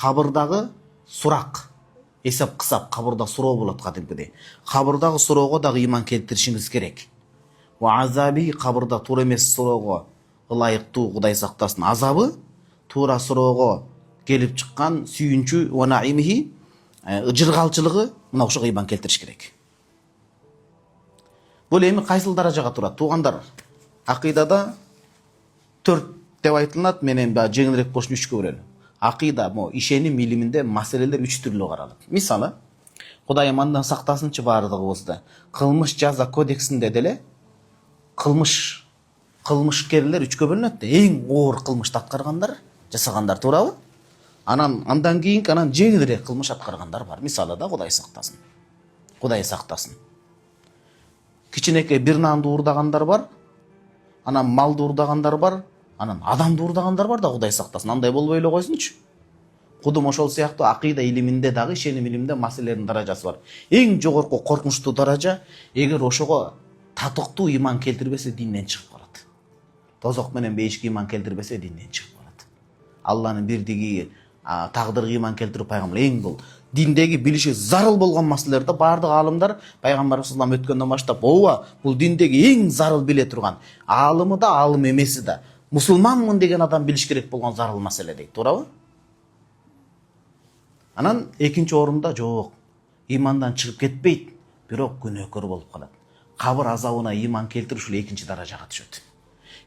Кабырдагы сурак. Эсеп кысап кабырда суроо болот кадимкидей. Кабырдагы суроого дагы иман келтиришиңиз керек. Ва азаби кабырда туура эмес суроого ылайыктуу Кудай сактасын. Азабы туура суроого келип чыккан сүйүнчү ва наимихи жыргалчылыгы мына ошого иман келтириш керек. Бул эми кайсыл даражага турат? Туугандар, акыйдада 4 деп айтылат, менен жеңилирээк болуш үчкө бөлөнөт. Акыйда, ишеним илиминде маселелер 3 түрлүү каралат. Мисалы, Кудай мандан сактасынчы бардыгыбызды. Кылмыш жаза кодексинде деле кылмышкерлер 3кө бөлүнөт. Эң оор кылмышты аткаргандар, жасагандар, туурабы? Андан кийинки жеңилирээк кылмыш аткаргандар бар. Мисалы да Кудай сактасын. Кудай сактасын. Кичинекей бир нанды уурдагандар бар, малды уурдагандар бар, адамды уурдагандар бар да Кудай сактасын. Андай болбой эле койсунчу. Кудум ошол сыяктуу акыйда илиминде дагы, ишеним илиминде маселелердин даражасы бар. Эң жогорку коркунучтуу даража, эгер ошого татыктуу иман келтирбесе, динден чыгып калат. Тозок менен бейишке иман келтирбесе, динден чыгып калат. Алланын бирдиги, тагдырга иман келтирип пайгамбар эң бул диндеги билиши зарыл болгон маселелерде бардык алымдар пайгамбарыбыз саллаллаху алейхи өткөндөн баштап, бул диндеги эң зарыл биле турган, алымы да, алым эмеси да, мусулманмын деген адам билиш керек болгон зарыл маселе дейт, туурабы? Экинчи орунда жок, имандан чыгып кетпейт, бирок күнөөкөр болуп калат. Кабыр азабына иман келтириш ушул экинчи даражага түшөт.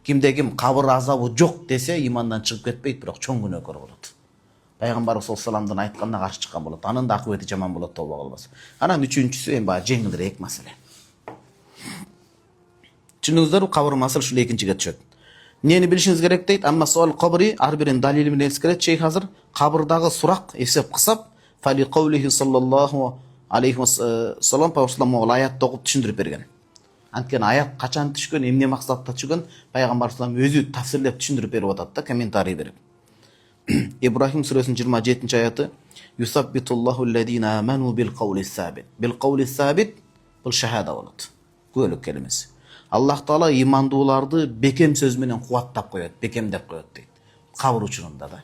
Кимде ким кабыр азабы жок десе, имандан чыгып кетпейт, бирок чоң күнөөкөр болот. Пайгамбарыбыз саллаллаху алейхи айтканына каршы чыккан болот. Анын да акыбети жаман болот, толбо кылбас. Үчүнчүсү эми жеңилирээк маселе. Түшүндүңүздөрбү? Кабыр маселе ушул экинчиге түшөт. Нени билишиңиз керек дейт? Амма суал кабри ар биринин далили менен эскерет. Шейх азыр кабырдагы сурак эсеп кысап, фали каулихи саллаллаху алейхи вассалам пайгамбар могул аятты окуп түшүндүрүп берген. Анткени аят качан түшкөн, эмне максатта түшкөн, пайгамбар саллаллаху алейхи өзү тафсирлеп түшүндүрүп берип атат да, комментарий берип. Ибрахим сүрөсүнүн 27 аяты: "Юсаббитуллаху аллазина аману бил каули сабит". Бил каули сабит бул шахада болот. Күбөлүк келмеси. Аллах Таала имандууларды бекем сөз менен кубаттап коет, бекемдеп коет дейт. Кабыр учурунда да.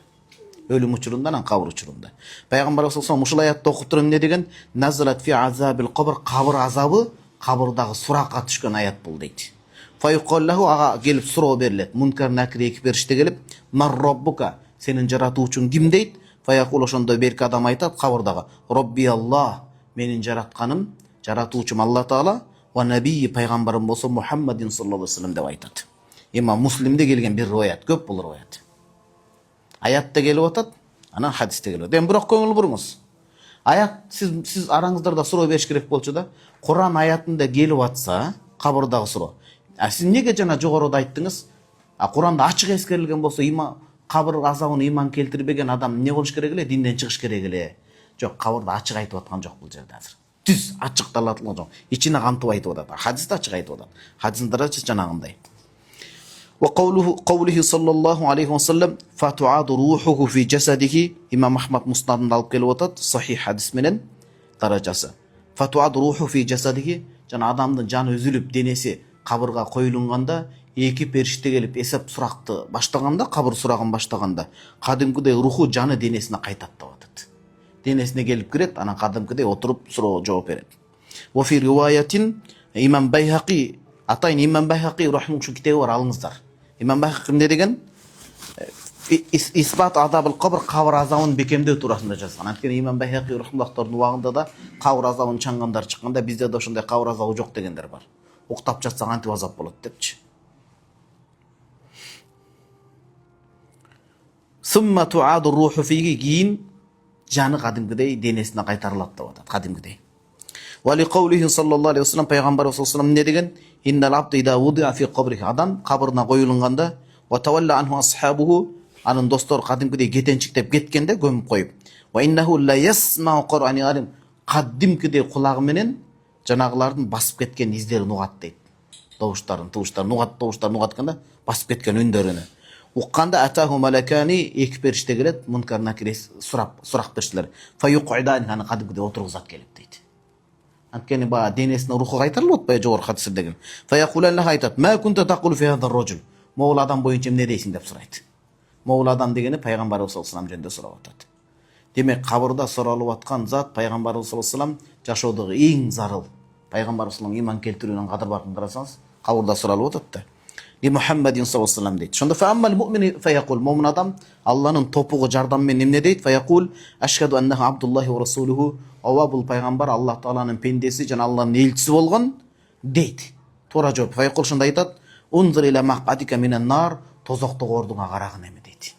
Өлүм учурунда, кабыр учурунда. Пайгамбар саллаллаху алейхи ушул аятты окуп туруп эмне деген? Назалат фи азабил кабр, кабыр азабы кабырдагы суракка түшкөн аят бул дейт. Файқаллаху, ага келип суроо берилет. Мункар накир эки периште келип, "Мар роббука", сенин жаратуучуң ким дейт? Фаяқул, ошондо берки адам айтат кабырдагы: "Робби Аллах", менин жаратканым, жаратуучум Алла Таала, ва набии, пайгамбарым болсо Мухаммадин саллаллаху алейхи вассалам деп айтат. Имам Муслимде келген бир риваят, көп бул риваят. Аятта келип атат, хадисте келип атат. Эми бирок көңүл буруңуз. Аят сиз араңыздарда суроо бериш керек болчу да, Куран аятында келип атса, кабырдагы суроо. Сиз неге жана жогоруда айттыңыз? Куранда ачык эскерилген болсо, кабыр азабына иман келтирбеген адам эмне болуш керек эле? Динден чыгыш керек эле. Жок, кабырда ачык айтып аткан жок бул жерде азыр. Түз ачык талатылган жок. Ичине кантып айтып атат. Хадисте ачык айтып атат. Хадистин даражасы жанагындай. Ва каулихи саллаллаху алейхи вассалам фатуаду рухуху фи жасадихи. Имам Ахмад муснадында алып келип атат, сахих хадис менен даражасы. Фатуаду руху фи жасадихи, жана адамдын жаны үзүлүп денеси кабырга коюлунганда, эки периште келип эсеп суракты баштаганда, кабыр сурагын баштаганда, кадимкидей руху жаны денесине кайтат деп атат. Денесине келип кирет, анан кадимкидей отуруп суроо жооп берет. Ва фи риваятин, Имам Байхақи, атайын Имам Байхақи рахимахуллах китеби бар, алыңыздар. Имам Байхақи эмне деген? Исбат адабыл кабр, кабыр азабын бекемдөө туурасында жазган. Анткени Имам Байхақи рахимахуллахтардын убагында да кабыр азабын чаңгандар чыкканда, бизде да ошондой кабыр азабы жок дегендер бар. Уктап жатсаң антип азап болот депчи. Сумма туаду руху фиги, кийин жаны кадимкидей денесине кайтарылат деп атат, кадимкидей. Ва ли каулихи саллаллаху алейхи вассалам, пайгамбар саллаллаху алейхи вассалам эмне деген? Иннал абда ида вудиа фи кабрихи, адам кабырына коюлунганда, ва тавалла анху асхабуху, анын достору кадимкидей кетенчиктеп кеткенде, көмүп коюп. Ва иннаху ла ясмау Кур'ани алим, кадимкидей кулагы менен жанагылардын басып кеткен издерин угат дейт. Добуштарын угатканда басып кеткен үндөрүнү. Укканда атаху малакани, эки периште келет, мункар накир сурак периштелер. Фаюқидан, аны кадимкидей отургузат келип дейт. Анткени денесине руху кайтарылып атпайбы, жогорку хадисте деген. Фаяқулан ла айтат: "Ма кунта тақулу фи хазар раджул", могул адам боюнча эмне дейсиң деп сурайт. Могул адам дегени пайгамбарыбыз саллаллаху алейхи вассалам жөнүндө сурап атат. Демек кабырда суралып аткан зат пайгамбарыбыз саллаллаху алейхи вассалам жашоодогу эң зарыл. Пайгамбарыбыз саллаллаху алейхи иман келтирүүнүн кадыр барын карасаңыз, кабырда суралып атат да. Ли Мухаммадин саллаллаху алейхи вассалам дейт. Шонда фааммал муъмин фаякул, муъмин адам Алланын топугу жардам менен эмне дейт? Фаякул ашхаду аннаху абдуллахи ва расулуху, ова бул пайгамбар Аллах тааланын пендеси жана Алланын элчиси болгон дейт. Туура жооп. Фаякул шонда айтат: унзур иля мақадика минан нар, тозоктогу ордуңа карагын эми дейт.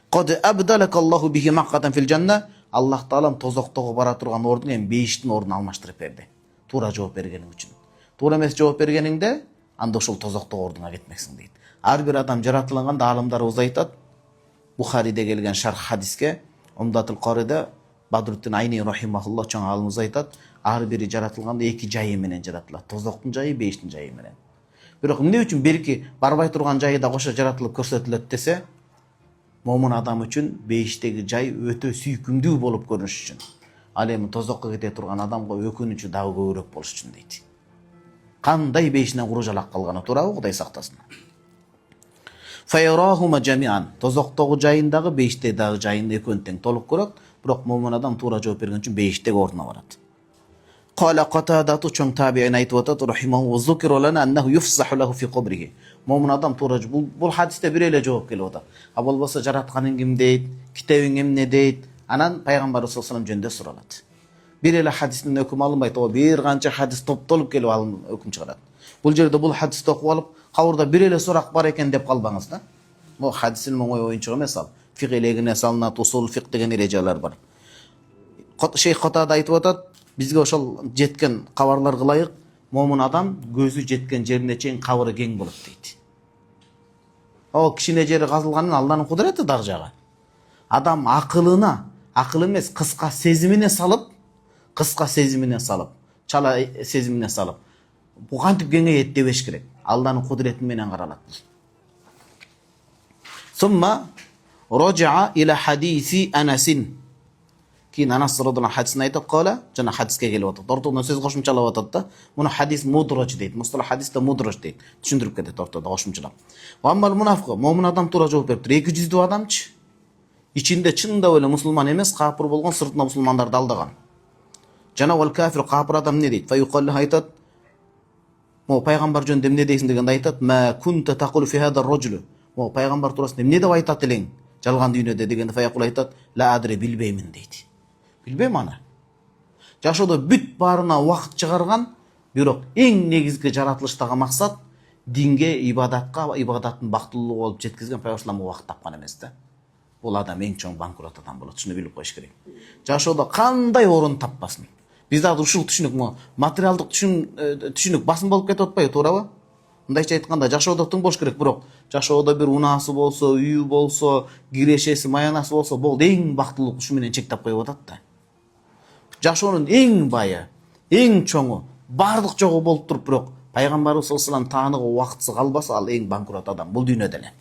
Кад абдалака Аллаху бихи мақадан фил жанна, Аллах таалам тозоктогу бара турган ордун эми бейиштин ордуна алмаштырып берди. Туура жооп бергениң үчүн. Туура эмес жооп бергениңде анда ошол тозоктогу ордуңа кетмексиң дейт. Ар бир адам жаратылганда аалымдарыбыз айтат, Бухариде келген шарх хадиске, Умдатул Кариде Бадрутдин Айни рахимахуллах чоң аалымыбыз айтат, ар бири жаратылганда эки жайы менен жаратылат. Тозоктун жайы, бейиштин жайы менен. Бирок эмне үчүн берки барбай турган жайы да кошо жаратылып көрсөтүлөт десе, момун адам үчүн бейиштеги жай өтө сүйкүмдүү болуп көрүнүш үчүн. Ал эми тозокко кете турган адамга өкүнүчү дагы көбүрөөк болуш үчүн дейт. Кандай бейишинен куружалак калганы туурабы, Кудай сактасын. Файрахума жамиан, тозоктогу жайындагы бейиштеги дагы жайында экөөнү тең толук көрөт, бирок момун адам туура жооп берген үчүн бейиштеги ордуна барат. Кала Катадату чоң табиин айтып атат, рахимаху зукира лана аннаху юфсаху лаху фи кабрихи. Момун адам туура бул хадисте бир эле жооп келип атат. А болбосо жаратканың ким дейт, китебиң эмне дейт, анан пайгамбарыбыз саллаллаху алейхи вассалам жөнүндө суралат. Бир эле хадистин өкүм алынбайт, о бир канча хадис топтолуп келип өкүм чыгарат. Бул жерде бул хадисти окуп алып, кабырда бир эле сурак бар экен деп калбаңыз да. Бул хадистин оңой оюнчук эмес ал. Фик элегине салынат, усул фик деген эрежелер бар. Шейх Катада айтып атат, бизге ошол жеткен кабарларга ылайык, момун адам көзү жеткен жерине чейин кабыры кең болот дейт. О кичине жери казылганын Алланын кудурети дагы жагы. Адам акылына, акыл эмес, кыска сезимине салып, чала сезимине салып, бу кантип кеңейет дебеш керек. Алланын кудурети менен каралат. Сумма раджаа иля хадиси Анасин. Кийин Анас радhiyallahu хадисин айтат, кала, жана хадиске келип атат. Ортодон сөз кошумчалап атат да. Муну хадис мудраж дейт. Мусталах хадисте мудраж дейт. Түшүндүрүп кетет ортодо кошумчалап. Ва аммал мунафиq, момун адам туура жооп бериптир. 200 адамчы. Ичинде чындап эле мусулман эмес, капыр болгон, сыртына мусулмандарды алдаган. Жана вал кафир, капыр адам эмне дейт? Фаюкаллы айтат, мо пайгамбар жөнүндө эмне дейсиң дегенде айтат, ма кунта тaqulu fi hada ar-rajul. Мо пайгамбар туурасында эмне деп айтат элең? Жалган дүйнөдө дегенде фаякул айтат, ла адри, билбеймин дейт. Билбейм аны. Жашоодо бүт баарына убакыт чыгарган, бирок эң негизги жаратылыштагы максат динге, ибадатка, ибадаттын бактылуу болуп жеткизген пайгамбарга убакыт тапкан эмес да. Бул адам эң чоң банкрот адам болот. Шуну билип коюш керек. Жашоодо кандай орун таппасын. Бизде ушул түшүнүк, материалдык түшүнүк басым болуп кетип атпайбы, туурабы? Мындайча айтканда, жашоодо тең болуш керек, бирок жашоодо бир унаасы болсо, үйү болсо, кирешеси, маянасы болсо, болду, эң бактылуу ушу менен чектеп коюп атат да. Жашоонун эң байы, эң чоңу, бардык жогу болуп туруп, бирок пайгамбарыбыз саллаллаху алейхи вассалам тааныгы убактысы калбаса, ал эң банкрот адам бул дүйнөдө эле.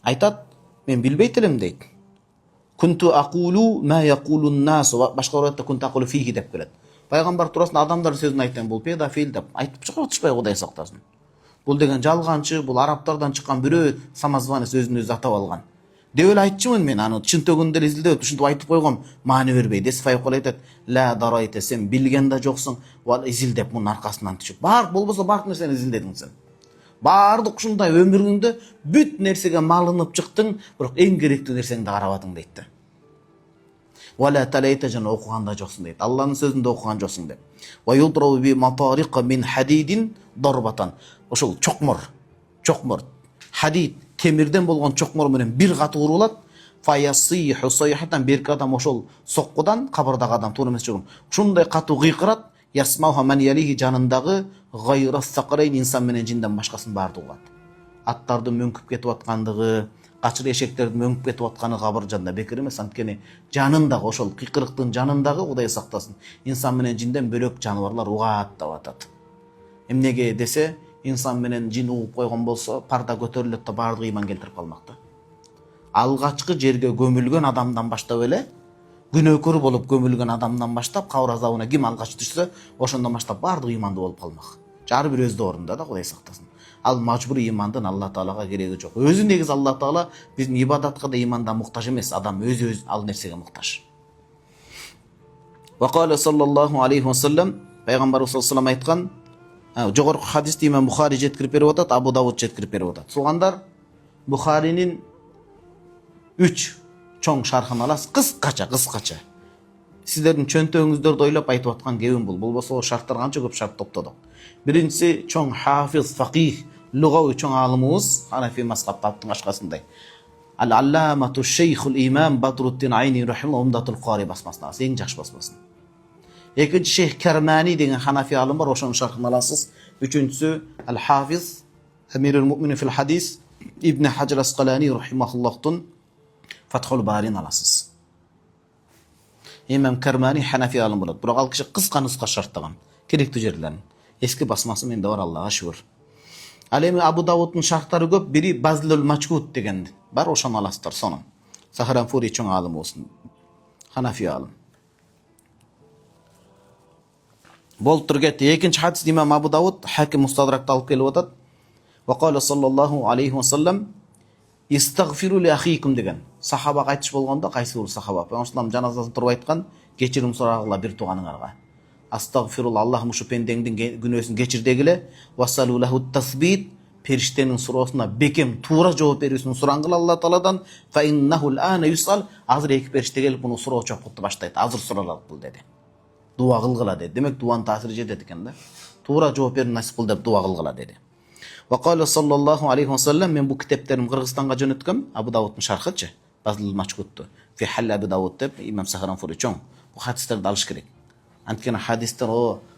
Айтат, мен билбейт элем дейт. Кунту акулу ма якулун нас, башка оратта кунту акулу фихи деп келет. Пайгамбар туурасында адамдар сөзүн айтам, бул педофил деп айтып чыгарышпай, Кудай сактасын. Бул деген жалганчы, бул арабтардан чыккан бирөө самозванец өзүн өзү атап алган. Деп эле айтчумун мен, аны чын төгүндө изилдеп, ушинтип айтып койгом, маани бербей. Десфайкул айтат, ла дарайта, сен билген да жоксуң, ва изилдеп мунун аркасынан түшүп. Бар болбосо бардык нерсени изилдедиң сен. Бардык ушундай өмүрүңдө бүт нерсеге малынып чыктың, бирок эң керектүү нерсеңди карабадың дейт да. Вала талайта, жана окуганда жоксуң дейт. Алланын сөзүндө окуган жоксуң деп. Ва юдрабу би матариqa min hadidin дарбатан. Ошол чокмор, хадид, темирден болгон чокмор менен бир каты урулат. Фаясиху сайхатан, берки адам ошол соккудан, кабырдагы адам туура эмес жогун. Ушундай катуу кыйкырат, ясмауха ман ялихи, жанындагы гайра сакарайн, инсан менен жинден башкасын баарды угат. Аттардын мөңкүп кетип аткандыгы, качыр эшектердин мөңкүп кетип атканы кабыр жанында бекер эмес. Анткени жанындагы ошол кыйкырыктын жанындагы, Кудай сактасын, инсан менен жинден бөлөк жаныбарлар угат деп атат. Эмнеге десе, инсан менен жин угуп койгон болсо, парда көтөрүлөт да баардыгы иман келтирип калмакта. Алгачкы жерге көмүлгөн адамдан баштап эле, күнөөкөр болуп көмүлгөн адамдан баштап, кабыр азабына ким алгач түшсө, ошондон баштап баардыгы имандуу болуп калмак. Ар бир өз орунда да, Кудай сактасын. Ал мажбур имандын Алла Таалага кереги жок. Өзү негиз Алла Таала биздин ибадатка да иманда муктаж эмес, адам өзү ал нерсеге муктаж. Ва кала саллаллаху алейхи ва саллям, пайгамбарыбыз саллаллаху алейхи ва саллям айткан, жогорку хадисти имам Бухари жеткирип берип атат, Абу Давуд жеткирип берип атат. Туугандар, Бухаринин 3 чоң шархын аласыз, кыскача. Сиздердин чөнтөгүңүздөрдү ойлоп айтып аткан кебим бул. Болбосо шарттар канча көп шарт топтодук. Биринчиси чоң хафиз, факих, лугавый чоң алымыбыз Ханафи мазхабта башкасындай. Ал-Алламату Шейхул Имам Бадруттин Айни рахимахуллах Умдатул Кори басмасына, эң жакшы басмасын. Экинчи Шейх Кармани деген Ханафи алым бар, ошонун шархын аласыз. Үчүнчүсү Ал-Хафиз Амирул Муъминин фил Хадис Ибн Хаджар Асқалани рахимахуллахтун Фатхул Барин аласыз. Имам Кармани Ханафи алым болот. Бирок ал киши кыска нуска шарттаган. Керектүү жерлерин. Эски басмасы менде бар, Аллага шүгүр. Ал эми Абу Давудтун шарттары көп, бири Базлул Мачкут деген бар, ошону аласыздар сонун. Сахаранфури чоң алым болсун. Ханафи алым. Болуп тур кетти. Экинчи хадис имам Абу Давуд Хаким Мустадракта алып келип атат. Ва кала саллаллаху алейхи ва саллям истагфиру ли ахикум деген. Сахабага айтыш болгондо, кайсы бир сахаба Пайгамбар жаназасын туруп айткан, кечирим сурагыла бир тууганыңарга. Астагфирулла, Аллахым ушу пендеңдин күнөөсүн кечир дегиле. Вассалу лаху тасбит, периштенин суроосуна бекем туура жооп берүүсүн сураңгыла Алла Тааладан. Фа иннаху ана юсал, азыр эки периште келип муну суроо чокутту баштайт. Азыр суралат бул деди. Дуа кылгыла деди. Демек дуанын таасири жетет экен да. Туура жооп берүүнү насип кыл деп дуа кылгыла деди. Ва кала саллаллаху алейхи ва саллям, мен бул китептерим Кыргызстанга жөнөткөм, Абу Давудтун шархычы, Базлул Мачкутту. Фи халли Абу Давуд деп имам Сахаранфури чоң. Бул хадистерди алыш керек. Анткени хадистер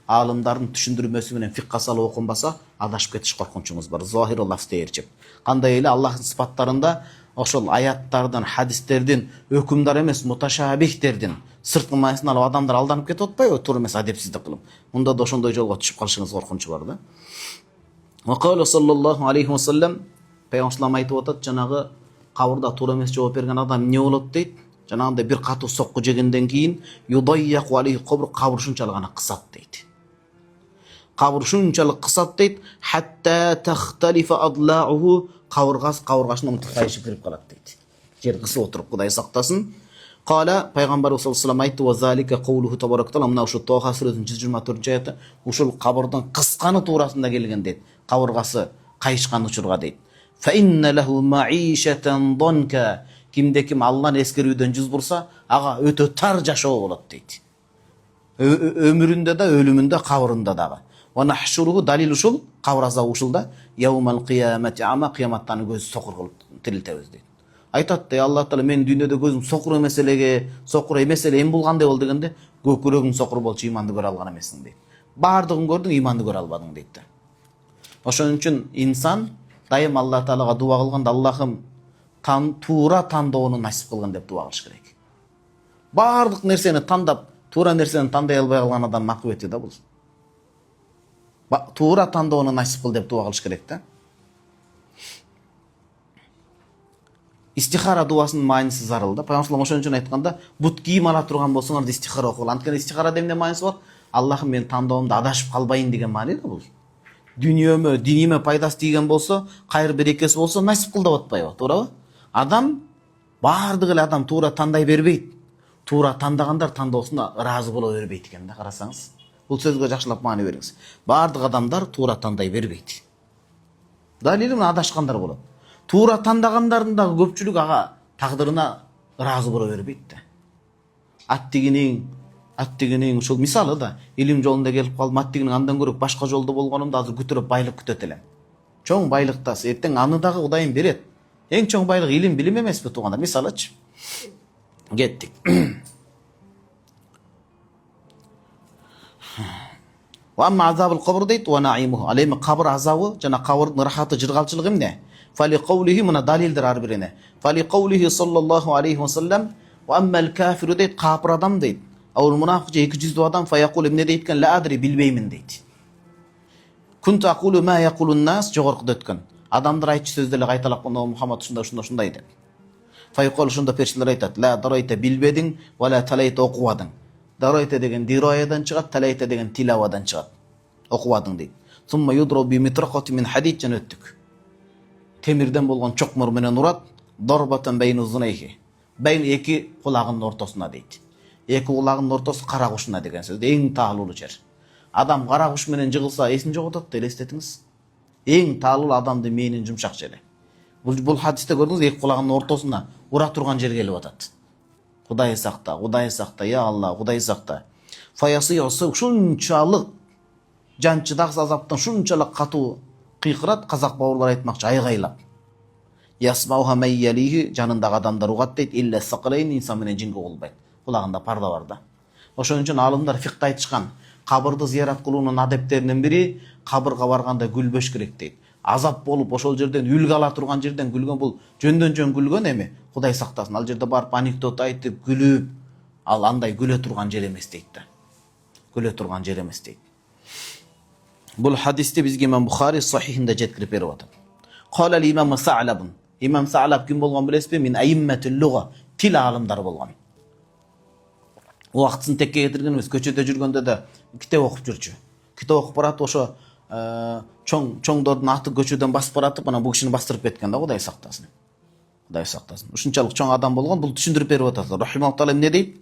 алымдардын түшүндүрмөсү менен фикка салып окунбаса, адашып кетиш коркунчубуз бар. Зохиру лафз ээрчип. Кандай эле Аллахтын сыпаттарында ошол аяттардан, хадистердин, өкүмдар эмес, муташабихтердин сырткы маанисын алып адамдар алданып кетип атпайбы, туура эмес адепсиздик кылып. Мында да ошондой жолго түшүп калышыңыз коркунчу бар да. Ва кала саллаллаху алейхи ва саллям, пайгамбар айтып атат, жанагы кабырда туура эмес жооп берген адам эмне болот дейт? Жанагындай бир катуу сокку жегенден кийин юдайяку алейхи кабр ушунчалык гана кысат дейт. Кабр ушунчалык кысат дейт, хатта тахталифа адлауху, кабыргашынан тайышып кирип калат дейт. Жер кысып отуруп, Кудай сактасын. Кала пайгамбарыбыз саллаллаху алейхи ва саллям айтты: "Ва залика каулуху табарак таала", мына ушу Тоха сүрөсүнүн 124 аяты ушул кабырдын кысканы туурасында келген дейт. Кабыргасы кайышкан учурга дейт. Фа инна лаху маишатан данка, кимде ким Алланы эскерүүдөн жүз бурса, ага өтө тар жашоо болот дейт. Өмүрүндө да, өлүмүндө, кабырында дагы. Ва нахшуруху, далил ушул, кабыр азабы ушул да, яумал кыямати ама, кыяматтан көзү сокур кылып тирилтебиз дейт. Айтат да, Алла Таала мен дүйнөдө көзүм сокур эмес эле эм болгондой болду дегенде, көкүрөгүң сокур болчу, иманды көрө алган эмессиң дейт. Баардыгын көрдүң, иманды көрө албадың дейт да. Ошон үчүн инсан дайым Алла Таалага дуа кылганда, Аллахым туура тандоону насип кылгын деп дуа кылыш керек. Баардык нерсени тандап, туура нерсени тандай албай калган адам макбети да бул. Туура тандоону насип кыл деп дуа кылыш керек да. Истихара дуасынын мааниси зарыл да. Пайгамбар ошон үчүн айтканда, бут кийим ала турган болсоңор истихара окугула. Анткени истихара эмне мааниси бар? Аллахым мен тандоомдо адашып калбайын деген маани да бул. Дүйнөмө, диниме пайдасы тийген болсо, кайыр берекеси болсо насип кыл деп атпайбы, туурабы? Адам, баардык эле адам туура тандай бербейт. Туура тандагандар тандоосуна ыраазы боло бербейт экен да, карасаңыз. Бул сөзгө жакшылап маани бериңиз. Баардык адамдар туура тандай бербейт. Далили менен адашкандар болот. Туура тандагандардын дагы көпчүлүк ага тагдырына ыраазы боло бербейт да. Аттигинин ушул мисалы да, илим жолунда келип калып, аттигинин андан көрөк башка жолдо болгонумда азыр күтүрөп байлык күтөт элем. Чоң байлыктас, эртең аны дагы Кудайым берет. Эң чоң байлык илим, билим эмеспи туугандар? Мисалычы. Кеттик. Ва амма азабул кабр дейт, ва наиму. Ал эми кабр азабы жана кабырдын рахаты, жыргалчылыгы эмне? Фали каулихи, мына далилдер ар бирине. Фали каулихи саллаллаху алейхи ва саллям, ва аммал кафиру дейт, капыр адам дейт. Аул мунафик же 200 адам фаякул эмне дейт экен? Ла адри, билбеймин дейт. Кунту акулу ма якулун нас, жогоркуда өткөн. Адамдар айтчу сөздү эле кайталап калганда, Мухаммад ушундай деп. Файкол ушунда периштелер айтат: "Ла дарайта, билбедиң, ва ла талайта, окубадың." Дарайта деген дираядан чыгат, талайта деген тилавадан чыгат. Окубадың дейт. Summa yudra bi mitraqati min hadid жана өттүк. Темирден болгон чокмор менен урат, дарбатан бейни узунайхи. Бейни эки кулагынын ортосуна дейт. Эки кулагынын ортосу кара кушуна деген сөз. Эң таалуу жер. Адам кара куш менен жыгылса эсин жоготот, элестетиңиз. Эң таалуу адамдын мээнин жумшак жери. Бул хадисте көрдүңүз, эки кулагынын ортосуна ура турган жер келип атат. Кудай сакта, я Алла, Кудай сакта. Фаясыйсы ушунчалык жанчыдагы азаптан шунчалык катуу кыйкырат, казак бауырлар айтмакчы, айгайлап. Ясмауха майялихи, жанындагы адамдар угат дейт, илля сакалейн, инсан менен жинге болбойт. Кулагында парда бар да. Ошон үчүн алымдар фикта айтышкан, кабырды зиярат кылуунун адептеринин бири кабырга барганда гүлбөш керек дейт. Азап болуп ошол жерден үлгү ала турган жерден гүлгөн, бул жөндөн жөн гүлгөн эми, Кудай сактасын. Ал жерде барып анекдот айтып, гүлүп, ал андай күлө турган жер эмес дейт да. Күлө турган жер эмес дейт. Бул хадисти бизге Имам Бухари сахихинде жеткирип берип атат. Кала имам Са'лаб. Имам Са'лаб ким болгон билесизби? Мин аимматул луга, тил алымдары болгон. Убактысын текке кетирген эмес, көчөдө жүргөндө да китеп окуп жүрчү. Китеп окуп барат, ошо чоңдордун аты көчөдөн басып баратып, анан бул кишини бастырып кеткен да, Кудай сактасын. Кудай сактасын. Ушунчалык чоң адам болгон, бул түшүндүрүп берип атат. Рахималлаху таала эмне дейт?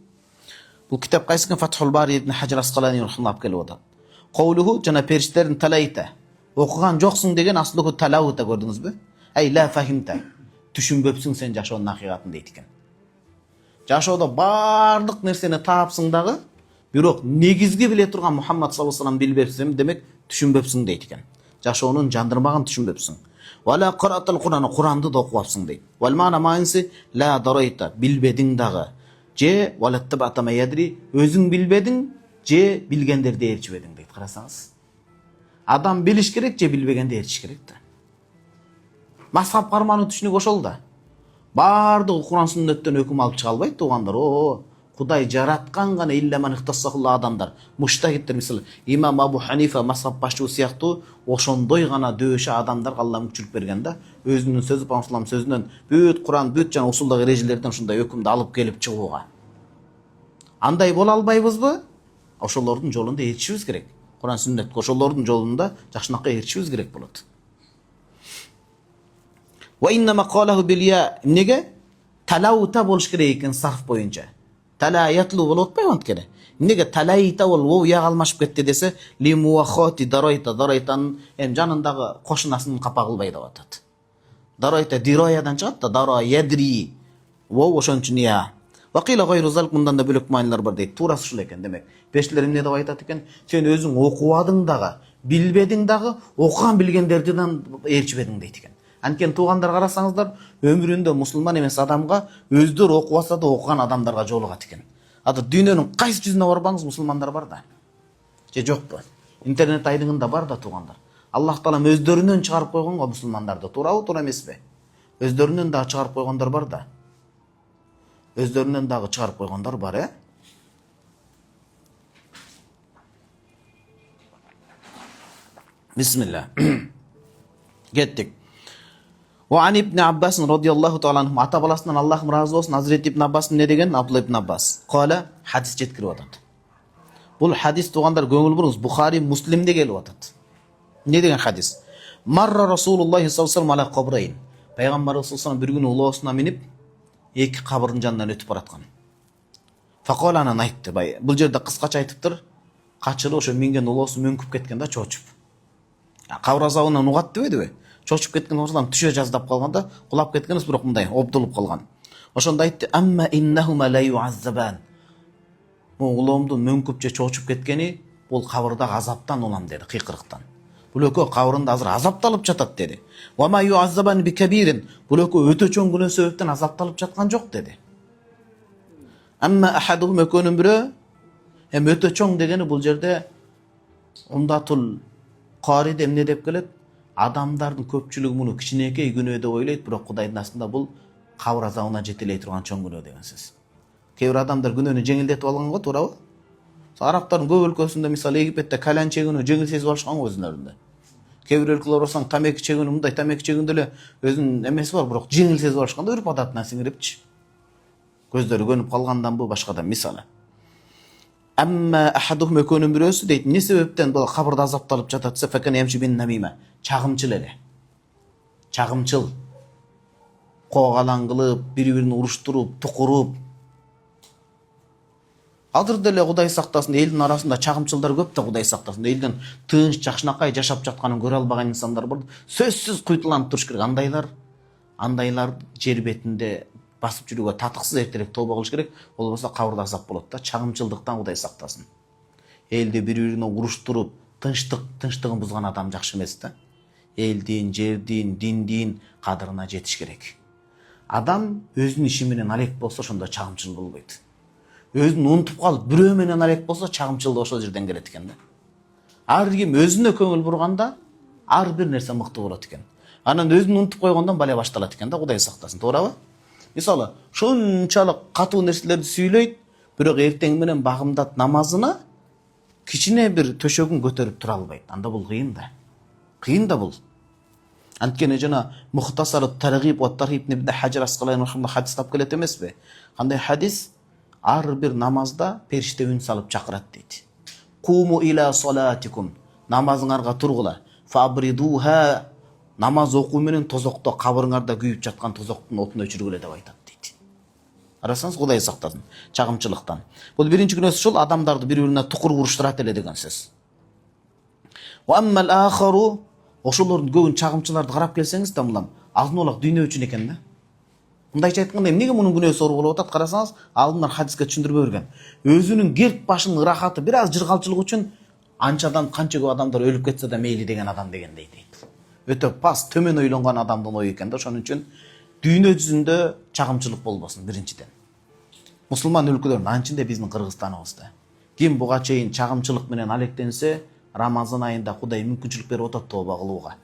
Бул китеп кайсы Фатхул Бари ибн Хаджар Асқалани рахималлаху келип атат. Каулуху жана периштердин талайта. Окуган жоксуң деген аслыгы талаута, көрдүңүзбү? Ай ла фахимта. Түшүнбөпсүң сен жашоонун акыйкатын дейт экен. Жашоодо баардык нерсени таапсың дагы, бирок негизги биле турган Мухаммад саллаллаху алейхи билбепсиң, демек түшүнбөпсүң дейт экен. Жашоонун жандырмагын түшүнбөпсүң. Вала каратал Кур'ан, Куранды да окуапсың дейт. Вал мана маанысы ла дарайта, билбедиң дагы. Же вала табата маядри, өзүң билбедиң, же билгендерди ээрчибедиң дейт. Карасаңыз. Адам билиш керек, же билбегенди ээрчиш керек да. Мазхаб кармануу түшүнүк ошол да. Бардыгы Куран сүннөттөн өкүм алып чыга албайт туугандар. Кудай жараткан гана иллеман ихтассахулла адамдар. Муштахиттер, мисалы Имам Абу Ханифа мазхаб башчысы сыяктуу ошондой гана дөшө адамдарга Алла мүмкүнчүлүк берген да. Өзүнүн сөзү, Памсулам сөзүнөн бүт Куран, бүт жана усулдагы эрежелерден ушундай өкүмдү алып келип чыгууга. Андай боло албайбызбы? Ошолордун жолунда ээрчишибиз керек. Куран сүннөт ошолордун жолунда жакшынакай ээрчишибиз керек болот. Ва иннама қалаху билия, эмнеге? Талаута болуш керек экен сарф боюнча. Талаятлу болуп атпайбы анткени. Эмнеге талайта бол вов яг алмашып кетти десе, ли муахати дарайта, дарайтанын жанындагы кошунасын капа кылбай деп атат. Дарайта дираядан чыгат да, дара ядри. Вов ошон үчүн я. Вакила гайру залк, мындан да бөлөк маанилер бар дейт. Туурасы ушул экен, демек. Пештелер эмне деп айтат экен? Сен өзүң окубадың дагы, билбедиң дагы, окуган билгендерден ээрчибедиң дейт экен. Анткени туугандар карасаңыздар, өмүрүндө мусулман эмес адамга өздөрү окубаса да окуган адамдарга жолугат экен. Ата дүйнөнүн кайсы жүзүнө барбаңыз мусулмандар бар да. Же жокпу? Интернет айдыңында бар да туугандар. Аллах таалам өздөрүнөн чыгарып койгон го мусулмандарды, туурабы, туура эмеспи? Өздөрүнөн дагы чыгарып койгондор бар да. Өздөрүнөн дагы чыгарып койгондор бар, Бисмилlah. Кеттик. وعن ابن عباس رضي الله تعالى عنه, ата баласынан Аллахым разы болсын, Азирет ибн Аббас не деген? Абдулла ибн Аббас. Кала, хадис жеткирип атат. Бул хадис туугандар көңүл буруңуз, Бухари, Муслимде келип атат. Не деген хадис? Марра Расулуллахи саллаллаху алейхи ва саллям кабрайн. Пайгамбарыбыз саллаллаху алейхи ва саллям бир күнү улоосуна минип, эки кабырдын жанынан өтүп бараткан. Факала, анан айтты, бул жерде кыскача айтыптыр, качыры ошо минген улоосу мөңкүп кеткен да, чоочуп. Кабыр азабынан угат дебедиби? Чоочуп кеткен ордан түшө жаздап калганда, кулап кеткен, бирок мындай обдулуп калган. Ошондо айтты: "Амма иннахума ла ю'аззабан." Бул улоомдун мөңкүп же чоочуп кеткени бул кабырдагы азаптан улам деди, кыйкырыктан. Бул экөө кабырында азыр азапталып жатат деди. "Ва ма ю'аззабан би кабирин." Бул экөө өтө чоң күнөө себептен азапталып жаткан жок деди. "Амма ахадухум", экөөнүн бирөө, өтө чоң дегени бул жерде Умдатул Кариде эмне деп келет? Адамдардын көпчүлүгү муну кичинекей күнөө деп ойлойт, бирок Кудайдын астында бул кабыр азабына жетелей турган чоң күнөө деген сөз. Кээ бир адамдар күнөөнү жеңилдетип алган го, туурабы? Арабтардын көп өлкөсүндө, мисалы Египетте калан чегүүнү жеңил сезип алышкан го өзүнөрүндө. Кээ бир өлкөлөр барсаң, тамеки чегүүнү мындай тамеки чегүүндө эле өзүнүн эмеси бар, бирок жеңил сезип алышкан да, үрп адатына сиңирипчи. Көздөрү көнүп калганданбы, башкадан мисалы. Amma ahaduhum ekönün birösü deyt. Ne sebepten bu kabırda azaptalıp jatatsa fakan yamshi bin namima. Çağımçıl ele. Çağımçıl. Qoğalan kılıp, bir-birini uruşturup, tukurup. Adır dele Kuday saktasın, elin arasında çağımçılдар köp de Kuday saktasın. Elden tınç, jakşınakay jaşap жатканын көрө албаган insanlar бар. Сөзсүз куйтуланып туруш керек. Андайлар жер бетинде басып жүрүүгө татыксыз эртерээк тобо кылыш керек. Болбосо кабырда азап болот да. Чагымчылдыктан Кудай сактасын. Элди бири-бирине уруштуруп, тынчтыгын бузган адам жакшы эмес да. Элдин, жердин, диндин кадырына жетиш керек. Адам өзүнүн иши менен алек болсо ошондо чагымчыл болбойт. Өзүн унутуп калып, бирөө менен алек болсо чагымчыл да ошол жерден келет экен да. Ар ким өзүнө көңүл бурганда ар бир нерсе мыкты болот экен. Анан өзүн унутуп койгондон бале башталат экен да, Кудай сактасын, туурабы? Мисалы, шунчалык катуу нерселерди сүйлөйт, бирок эртең менен багымдат намазына кичине бир төшөгүн көтөрүп тура албайт. Анда бул кыйын да. Кыйын да бул. Анткени жана Мухтасарут Таргиб ва Тархиб ибн Хаджар Асқалани рахимахуллах хадис тап келет эмеспи? Кандай хадис? Ар бир намазда периште үн салып чакырат дейт. Куму ила салатикум. Намазыңарга тургула. Фабридуха. Намаз окуу менен тозокто кабырыңарда күйүп жаткан тозоктун отун өчүргүлө деп айтат дейт. Арасаңыз Кудай сактасын чагымчылыктан. Бул биринчи күнөөсү ушул адамдарды бири-бирине тукур уруштурат эле деген сөз. Ва аммал ахару, ошолордун көбүн чагымчыларды карап келсеңиз да мулам алдын ала дүйнө үчүн экен да. Мындайча айтканда эмнеге мунун күнөөсү оор болуп атат? Карасаңыз, алдындар хадиске түшүндүрбөй берген. Өзүнүн керт башынын ырахаты бир аз жыргалчылык үчүн анчадан канча көп адамдар өлүп кетсе да мейли деген адам дегендей дейт. Өтө пас төмөн ойлонгон адамдын ою экен да. Ошон үчүн дүйнө жүзүндө чагымчылык болбосун биринчиден. Мусулман өлкөлөрүнүн анчында биздин Кыргызстаныбызда ким буга чейин чагымчылык менен алектенсе, Рамазан айында Кудай мүмкүнчүлүк берип атат тооба кылууга.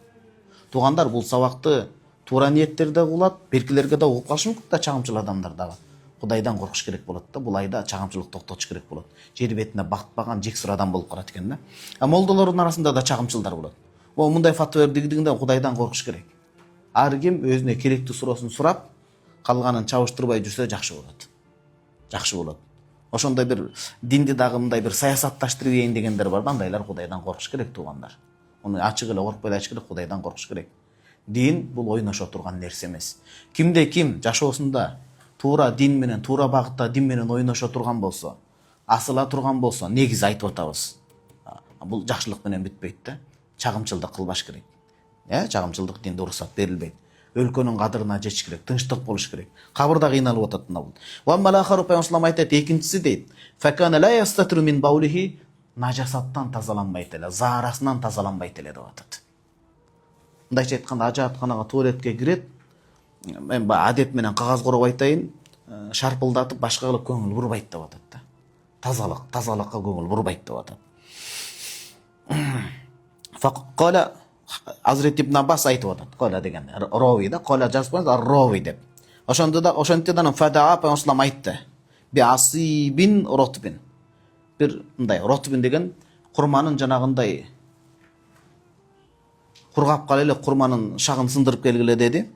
Туугандар, бул сабакты туура ниеттерде кылат, белгилерге да угуп калышы мүмкүн да чагымчыл адамдар дагы. Кудайдан коркуш керек болот да, бул айда чагымчылык токтотуш керек болот. Жер бетине бактпаган жексир адам болуп калат экен да. Молдолордун арасында да чагымчылдар болот. О, мындай фатва бердигинден Кудайдан коркуш керек. Ар ким өзүнө керектүү суроосун сурап, калганын чабыштырбай жүрсө жакшы болот. Жакшы болот. Ошондой бир динди дагы мындай бир саясатташтырып ийин дегендер бар да, андайлар Кудайдан коркуш керек туугандар. Муну ачык эле коркпой айтыш керек, Кудайдан коркуш керек. Дин бул ойношо турган нерсе эмес. Кимде ким жашоосунда туура дин менен, туура багытта дин менен ойношо турган болсо, асыла турган болсо, негиз айтып атабыз. Бул жакшылык менен бүтпөйт да. Чагымчылдык кылбаш керек. Чагымчылдык динде уруксат берилбейт. Өлкөнүн кадырына жетиш керек, тынчтык болуш керек. Кабырда кыйналып атат мына бул. Ва малахару пайгамбар айтат, экинчиси дейт. Факана ла ястатру мин баулихи, нажасаттан тазаланбайт эле, заарасынан тазаланбайт эле деп атат. Мындайча айтканда, ажаатканага туалетке кирет, мен адет менен кагаз короп айтайын, шарпылдатып башка кылып көңүл бурбайт деп атат да. Тазалыкка көңүл бурбайт деп атат. Факкала Азрет ибн Аббас айтып атат. Кала деген рави да, кала жазбаңыз, рави деп. Ошондо фадаа пайгамбар айтты. Би асибин ротбин. Бир мындай ротбин деген курманын жанагындай кургап кала эле курманын шагын сындырып келгиле деди.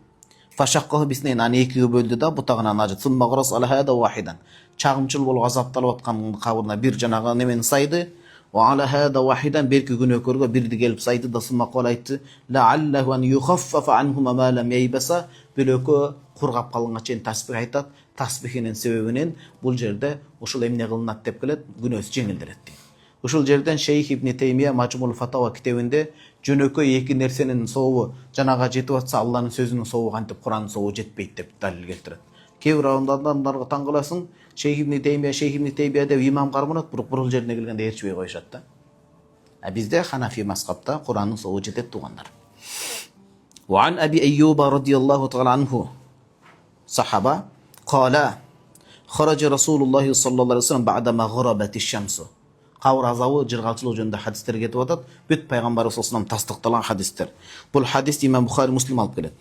Фашаккаху биснейн, аны экиге бөлдү да, бутагынан ажы. Сумма грас ала хада вахидан. Чагымчыл болуп азапталып аткан кабырына бир жанагы немени сайды. Ва ала хада вахидан, берки күнөөкөргө бирди келип сайды да, сумма кол айтты. Лааллаху ан юхаффафа анхума ма лам яйбаса. Бөлөкө кургап калганга чейин тасбих айтат. Тасбихинин себебинен бул жерде ушул эмне кылынат деп келет, күнөөсү жеңилдирет дейт. Ушул жерден Шейх ибн Теймия Мажмул Фатава китебинде жөнөкөй эки нерсенин сообу жанага жетип атса, Алланын сөзүнүн сообу кантип Куранын сообу жетпейт деп далил келтирет. Кээ бир адамдарга таң каласың, Шейх ибн Теймия деп имам карманат, бирок бул жерине келгенде ээрчибей коюшат да. Бизде Ханафи мазхабта Куранын сообу жетет туугандар. Ва ан Аби Айюба радияллаху таала анху сахаба кала хаража Расулуллахи саллаллаху алейхи ва саллям ба'дама гharabati ash-shamsu. Кабыр азабы, жыргалчылык жөнүндө хадистер кетип атат. Бүт пайгамбар саллаллаху алейхи ва саллям тастыкталган хадистер. Бул хадис Имам Бухари, Муслим алып келет.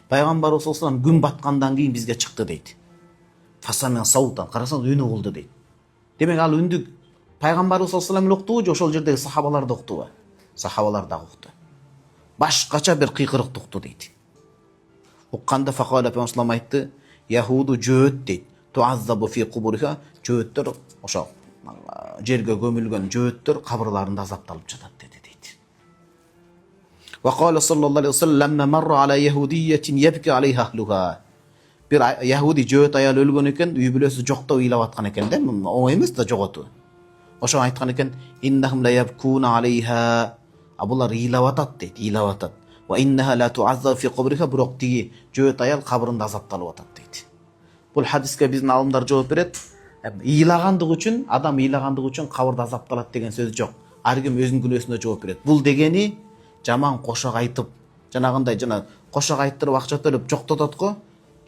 Пайгамбар саллаллаху алейхи ва саллям күн баткандан кийин бизге чыкты дейт. Фасамен саутан, карасаңыз үнү болду дейт. Демек ал үндү пайгамбар саллаллаху алейхи ва саллям уктубу же ошол жердеги сахабалар да уктубу? Сахабалар да укту. Башкача бир кыйкырык укту дейт. Укканда факала пайгамбар айтты: "Яхуду жөөт" дейт. Туаззабу фи кубуриха, жөөттөр ошо жерге gömülgen jööттөр kabırlarında azaptalıp жатат dedi deydi. Ve qala sallallahu aleyhi ve sellem lemma marra ala yahudiyetin yebki aleyha ahluha. Bir Yahudi jööt ayal ölgön eken, üy bülösü jokta ыйлап atkan eken de, o emes da jogotu. Oşo aytkan eken innahum la yabkuna aleyha. Bular ыйлап atat deydi, ыйлап atat. Ve innaha la tu'azzab fi qabriha, birok tigi jööt ayal kabırında azaptalып atat deydi. Бұл хадиске биздин алымдар жооп берет. Ыйлагандык үчүн, адам ыйлагандык үчүн кабырда азапталат деген сөз жок. Ар ким өзүнүн күнөөсүнө жооп берет. Бул дегени жаман кошок айтып, жанагындай кошок айттырып акча төлөп жоктотот го.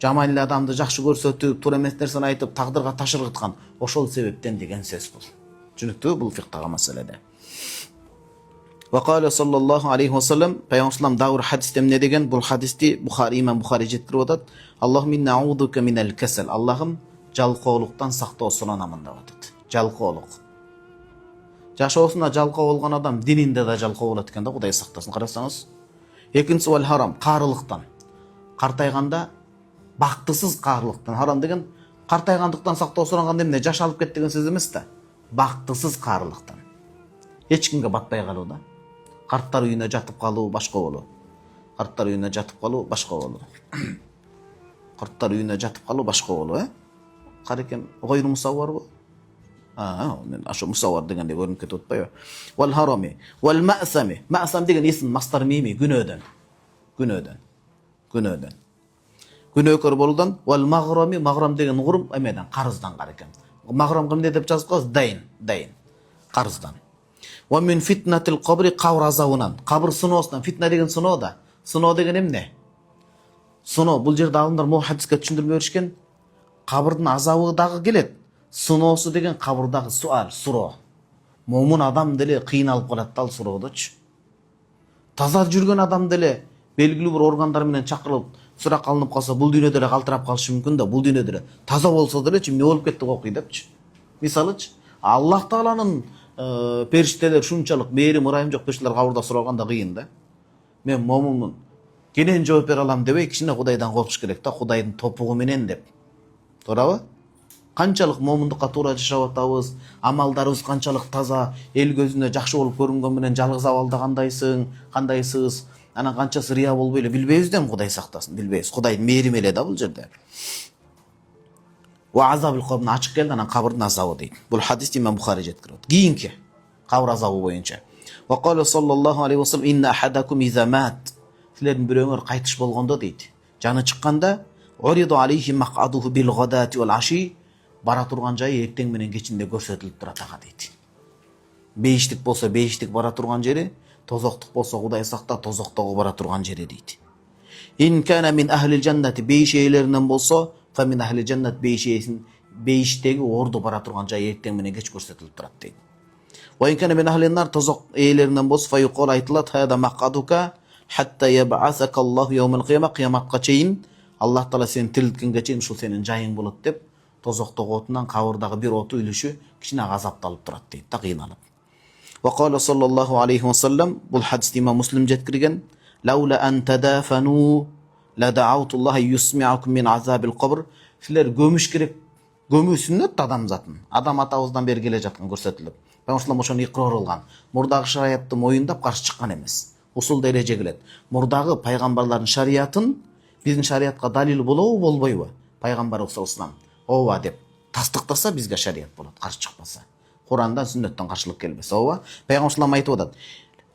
Жаман эле адамды жакшы көрсөтүп, туура эмес нерсени айтып, тагдырга ташыргыткан. Ошол себептен деген сөз бул. Түшүнүктүү? Бул фикhtагы маселеде. Ve kâle sallallahu aleyhi ve sellem, Peygamber sallam dağır hadiste emne degen, bu hadisti İmam Bukhari jetkirip atat. Allahum inna a'udhuka minel kesel. Allah'ım jalkooluktan sakta soranamın da atat. Jalkooluk. Jaşoosunda jalkoo bolgan adam dininde de jalkoo bolat eken da, Kuday saktasın. Karasanız. Ekinçisi vel haram, karılıktan. Kartayganda baktısız karılıktan. Haram degen kartaygandıktan sakta sorangan demne jaş alıp ket degen söz emes da. Baktısız karılıktan. Hiç kimge batpay kalуу da. Kartlar uyuna jatıp kalуу başka boluu. Kartlar uyuna jatıp kalуу başka boluu. Kartlar uyuna jatıp kalуу başka boluu, Karekem goyru musawwar bu. Men aşo musawwar degende görünüp ketip atpayбы? Wal harami, wal ma'sami. Ma'sam degen isim mastar mimi, günöden. Günöden. Günöden. Günökör boludan, wal maghrami, maghram degen gurum emeden, qarızdan karekem. Maghram kimde dep жазып dayn, dayn. Qarızdan. Ve min fitnatil qabri, qabr azabından. Qabr sınoosundan. Fitna degen sınoo da. Sınoo degen emne? Sınoo, bul jerde alımдар mo hadiske түшүндүрүп беришкен. Qabrdın azabı dagı gelet. Sınoosu degen qabrdagı sual, suroo. Momun adam dele kıynalıp kalat dal suroodoçu. Taza жүргөн adam dele belgili bir organдар менен чакырылып сурак алынып калса, бул дүйнөдө эле калтырап калышы мүмкүн да, бул дүйнөдө эле таза болсо делечи эмне болуп кетти окуй депчи. Мисалычы, Аллах Тааланын периштелер шунчалык мээрим ырайым жок периштелер кабырда сураганда кыйын да. Мен момунмун. Кенен жооп бере алам дебей, кичине Кудайдан коркуш керек да, Кудайдын топугу менен деп. Туурабы? Канчалык момундукка туура жашап атабыз, амалдарыбыз канчалык таза, эл көзүнө жакшы болуп көрүнгөн менен жалгыз абалда кандайсыз, анан канчасы рия болбой эле билбейбиз да, Кудай сактасын, билбейбиз. Кудайдын мээрими эле да бул жерде. Ve azabul kabr açık geldi, anan kabırın azabı deydi. Bu hadis İmam Bukhari jetkirip. Kiyinki kabr azabı boyunca. Ve kâle sallallahu aleyhi ve sellem inna ahadakum iza mat. Sizlerin biröňör kaytış bolganda deydi. Canı çıkkanda uridu aleyhi maq'aduhu bil gadati wal ashi. Bara turgan jayı erteň menen geçinde görsetilip turat aga deydi. Beýişlik bolsa beýişlik bara turgan jeri, tozoktuk bolsa Kuday sakta tozoktogу bara turgan jeri deydi. İn kana min ahlil cenneti beýiş eýlerinden bolsa Famin ahli cennet beýiştegi ordu bara turgan jay erteň menen geç görsetilip turat deydi. Ve in kana min ahli nar tozok eýlerinden bolsa fa yuqal aytylat hada maqaduka hatta yab'asaka Allah yawmal qiyamah, kıyamatga çeyin Allah Taala seni tiriltkenге çeyin uşul senin jayıň bolat dep tozoktog otundan kabırdagy bir otu ülüşü kişine gazaptalyp turat deydi da kıynalyp. Ve qala sallallahu aleyhi ve sellem, bu hadis İmam Müslim jetkirgen, laula an tadafanu la da'awtullah yusmi'akum min azabil qabr. Sizler gömüş gerek. Gömүү sünnet adam zatın. Adam atabızdan beri gele жаткан көрсөтүлүп. Peygamber ошону икрор кылган. Мурдагы шариятты моюндап каршы чыккан эмес. Усул дереже келет. Мурдагы пайгамбарлардын шариятын биздин шариятка далил болобу, болбойбу? Пайгамбар саллаллаху ооба деп тастыктаса бизге шарият болот, каршы чыкпаса. Курандан, сүннөттөн каршылык келбесе, ооба. Пайгамбар айтып атат.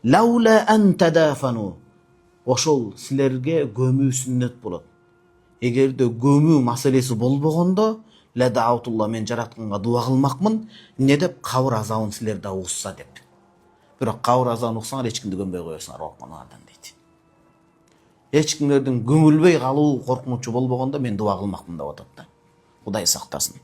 Лаула ан тадафану. Ошол силерге gömүү сүннөт болот. Эгерде gömүү маселеси болбогондо, ла даутулла мен жаратканга дуа кылмакмын, эмне деп кабыр азабын силерде угса деп. Бирок кабыр азабын угсаңар эч кимди көмбөй коесуңар окманадан дейт. Эч кимдердин көмүлбөй калуу коркунучу болбогондо мен дуа кылмакмын деп атат да. Кудай сактасын.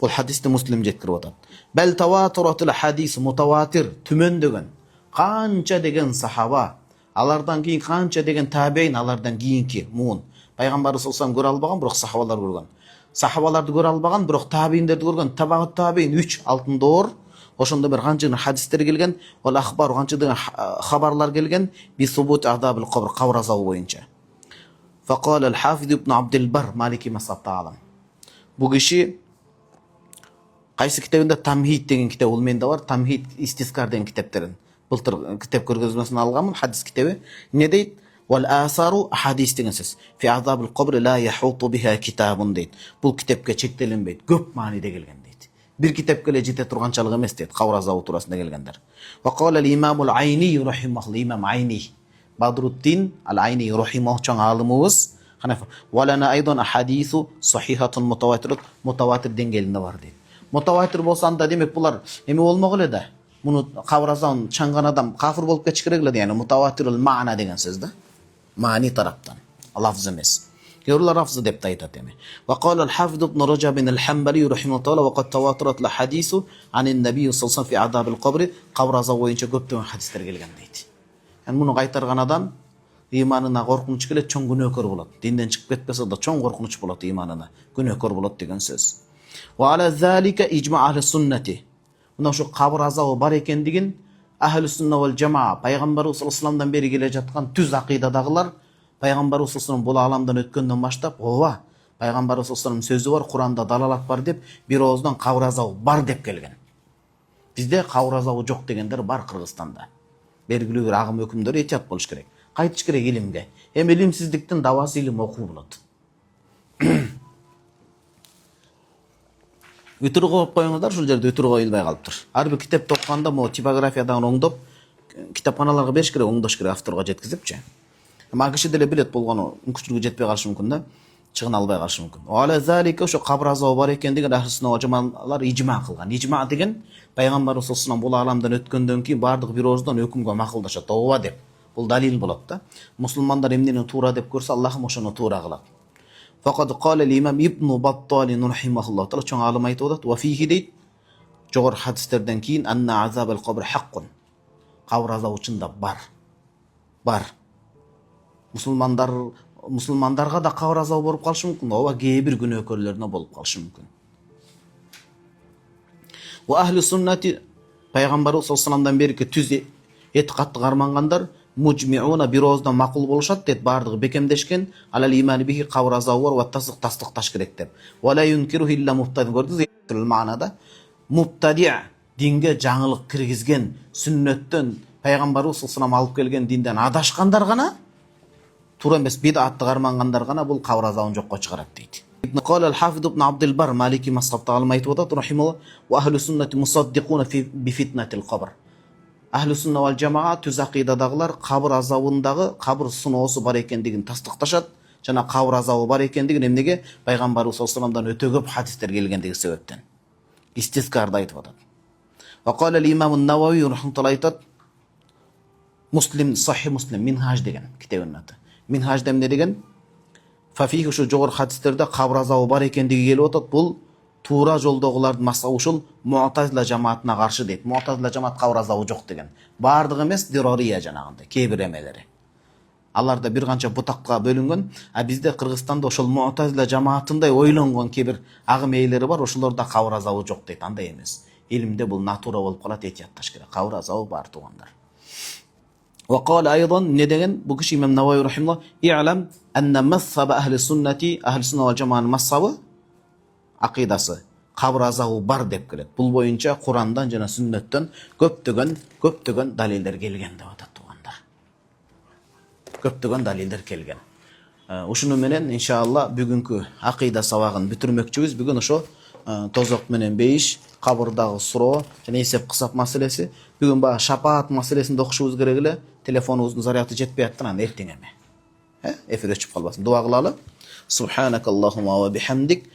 Бул хадисти Муслим жеткирип атат. Бел таватуратул хадис мутаватир, түмөндөгөн канча деген сахаба, алардан кийин канча деген табейин, алардан кийинки муун. Пайгамбар саллаллаху көрө албаган, бирок сахабалар көргөн. Сахабаларды көрө албаган, бирок табейиндерди көргөн. Табагат табейин 3 алтын доор. Ошондо бир канча хадистер келген, ол ахбар канча деген хабарлар келген, би субут азабул кабр, кабр азабы боюнча. Фaqala al-Hafiz ibn Abdul Barr Maliki masab ta'alam. Bu kişi Кайсы китебинде Тамхид деген китеп, ул менде бар. Тамхид Истискар деген китептерин. Былтыр китеп көргөзмөсүн алганмын, хадис китеби. Не дейт? Wal asaru hadis деген сөз. Fi azabul qabr la yahutu biha kitabun дейт. Бул китепке чектелинбейт, көп мааниде келген дейт. Бир китепке эле жете турганчалык эмес дейт, кабыр азабы туурасында келгендер. Wa qala al-imam al-Ayni rahimahullah, имам Ayni, Badruddin al-Ayni rahimahullah чоң алымыбыз. Walana aydan ahadithu sahihatun mutawatir деңгээлинде бар дейт. Мутаватир болса анда демек булар эме болмок эле да. Муну кабыр азабын чаңган адам кафир болуп кетиш керек эле, яғни мутаватирул маана деген сөз да. Маани тараптан. Лафз эмес. Кейбирлер лафзы деп та айтат эми. Ва qala al-Hafiz ibn Rajab al-Hanbali rahimahullah wa qad tawatarat al-hadithu an an-nabiy sallallahu alayhi fi adab al-qabr, кабыр азабы боюнча көптөгөн хадистер келген дейт. Яғни муну кайтарган адам иманына коркунуч келет, чоң күнөөкөр болот. Динден чыгып кетпесе да чоң коркунуч болот иманына. Күнөөкөр болот деген сөз. Wa ala zalika ijma' ahli sunnati. Мына ушу кабыр азабы бар экендигин ахли сунна вал жамаа, пайгамбарыбыз саллаллаху алейхи вассаламдан бери келе жаткан түз акыйдадагылар, пайгамбарыбыз саллаллаху алейхи вассалам бул аламдан өткөндөн баштап, ооба, пайгамбарыбыз саллаллаху алейхи вассаламдын сөзү бар, Куранда далалат бар деп, бир ооздан кабыр азабы бар деп келген. Бизде кабыр азабы жок дегендер бар Кыргызстанда. Белгилүү бир агым өкүмдөр этият болуш керек. Кайтыш керек илимге. Эми илимсиздиктин дабасы илим окуу болот. Үтүр коюп коюңуздар, ушул жерде үтүр коюлбай калыптыр. Ар бир китепти окуганда могу типографиядан оңдоп, китапканаларга бериш керек, оңдош керек, авторго жеткизипчи. Эми киши деле билет болгону, мүмкүнчүлүгү жетпей калышы мүмкүн да, чыгына албай калышы мүмкүн. Ала залика ошо кабыр азабы бар экендигин ахли сунна ва жамаалар ижма кылган. Ижма деген пайгамбарыбыз саллаллаху алейхи вассалам бул аламдан өткөндөн кийин бардык бир ооздан өкүмгө макулдашат, ооба деп. Бул далил болот да. Мусулмандар эмнени туура деп көрсө, Аллахым ошону туура кылат. Faqad qala al-imam Ibn Battal rahimahullah taala чоң алым айтып атат. Wa fihi дейт, жогор хадистерден кийин анна азаб al-qabr haqqun. Кабыр азабы чындап бар. Бар. Мусулмандарга да кабыр азабы болуп калышы мүмкүн, ооба, кээ бир күнөөкөрлөрүнө болуп калышы мүмкүн. Wa ahli sunnati, пайгамбарыбыз саллаллаху алейхи вассаламдан берки түз этикатты кармангандар мужмиуна бир ооздан макул болушат дейт, бардыгы бекемдешкен, алал имани бихи кабыр азабы бар, ва тастыкташ керек деп. Вала юнкиру илля муптади, көрдүңүз маанада муптади, динге жаңылык киргизген, сүннөттөн пайгамбарыбыз саллаллаху алейхи вассалам алып келген динден адашкандар гана, туура эмес бидатты кармангандар гана бул кабыр азабын жокко чыгарат дейт. Ibn qala al-Hafiz ibn Abdul Bar Maliki mashabta алым айтып атат рахималлах, ва ахлу суннати мусаддикуна би фитнатил кабр. Ахли сунна вал жамаа түз акыйдадагылар кабыр азабындагы кабыр суноосу бар экендигин тастыкташат, жана кабыр азабы бар экендигин эмнеге пайгамбарыбыз саллаллаху алейхи вассаламдан өтө көп хадистер келгендиги себептен. Истискарда айтып атат. Ва qala al-imam an-Nawawi rahimahullah айтат, Муслим, Сахих Муслим, Минхаж деген китебинин аты. Минхажда эмне деген? Фафих ушу жогор хадистерде кабыр азабы бар экендиги келип атат. Бул туура жолдогулардын масабы ушул Муътазила жамаатына каршы дейт. Муътазила жамаат кабыр азабы жок деген. Бардыгы эмес, дирория жанагындай, кээ бир эмелери. Аларда бир канча бутакка бөлүнгөн, а бизде Кыргызстанда ошол Муътазила жамаатындай ойлонгон кээ бир агым ээлери бар, ошолорда кабыр азабы жок дейт. Андай эмес. Илимде бул натура болуп калат, этиятташ керек. Кабыр азабы бар туугандар. Ва qala айдан не деген? Бу киши имам Навави рахималлах, "И'лам анна мазхаб ахли суннати, ахли сунна вал жамаанын мазхабы акыйдасы кабыр азабы бар деп келет. Бул боюнча Курандан жана сүннөттөн көптөгөн далилдер келген деп атат туугандар. Көптөгөн далилдер келген. Ушуну менен иншалла бүгүнкү акыйда сабагын бүтүрмөкчүбүз. Бүгүн ошо тозок менен бейиш, кабырдагы суроо жана эсеп кысап маселеси. Бүгүн баа шапаат маселесин окушубуз керек эле. Телефонубуздун заряды жетпей аттан аны эртең эме. Эфир өчүп калбасын. Дуа кылалы. Субханакаллахумма ва бихамдик.